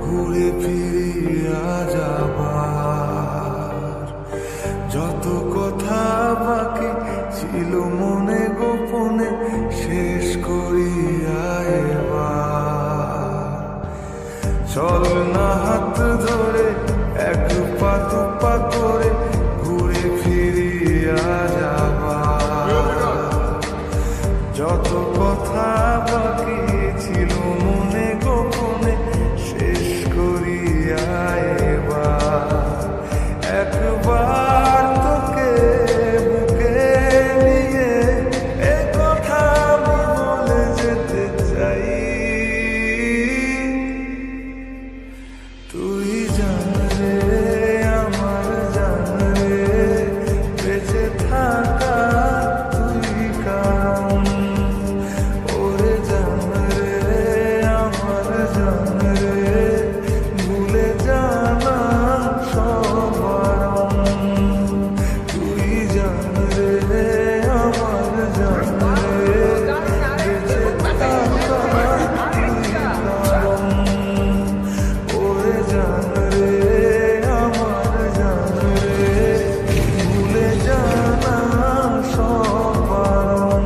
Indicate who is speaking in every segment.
Speaker 1: ঘুরে ফিরিয়া যাবার যত কথা বাকি ছিল মনে গোপনে শেষ করিয়া এবার চল না হাত ধরে এক পা দু পা করে ঘুরে ফিরিয়া যাবার যত কথা বাকি ছিল মনে গোপনে শেষ করিয়া এবার একবার তোকে বুকে নিয়ে এ কথা আমি বলে যেতে চাই তুই জান রে আমার জান রে বেঁচে থাকা তুই কারণ ওরে জান রে আমার জান রে ভুলে জানা সব বারণ তুই জান রে আমার জান রে বেঁচে থাকা তুই কারণ ওরে জান রে আমার জান রে ভুলে জানা সব বারণ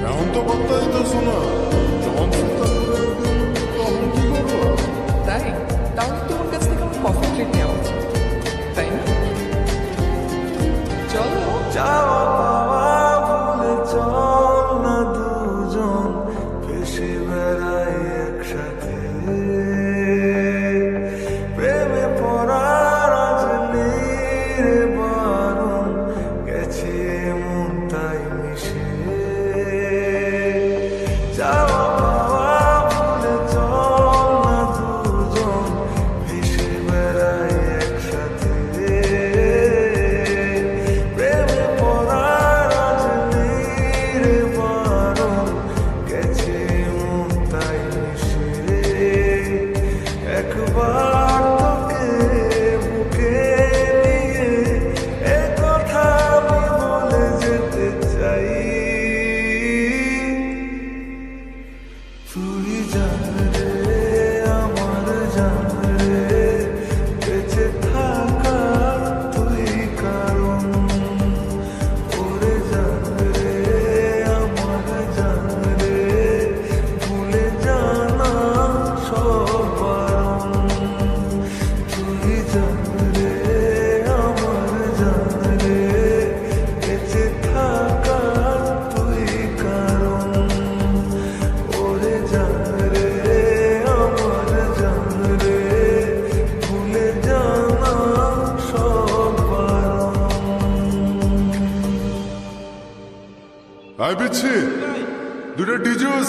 Speaker 2: এখন তো বার্তা দিতেছ না যখন চিন্তা করে তখন কি করবো?
Speaker 3: তাই তাহলে তোমার কাছ থেকে আমার কফি ট্রিট নেওয়া উচিত তাই না চলো
Speaker 1: যাওয়া পাওয়া ভুলে চল না দুজন ভেসে বেড়াই একসাথে প্রেমে পড়ার আজ নেই রে বারণ গেছে মন তাই মিশে যাওয়া পাওয়া ভুলে চল না দুজন ভেসে বেড়াই একসাথে প্রেমে পড়ার আজ নেই রে বারণ গেছে মন তাই মিশে একবার তোকে বুকে নিয়ে এ কথা আমি বলে যেতে চাই তুই জান রে আমার জান রে বেঁচে থাকা তুই কারণ ওরে জান রে আমার জান রে ভুলে জানা সব বারণ তুই জান রে আমার জান রে বেঁচে থাকা তুই কারণ ওরে জান রে আমার জান রে ভুলে জানা সব বারণ
Speaker 2: আই বিচ্ছি দুটো ডিজুস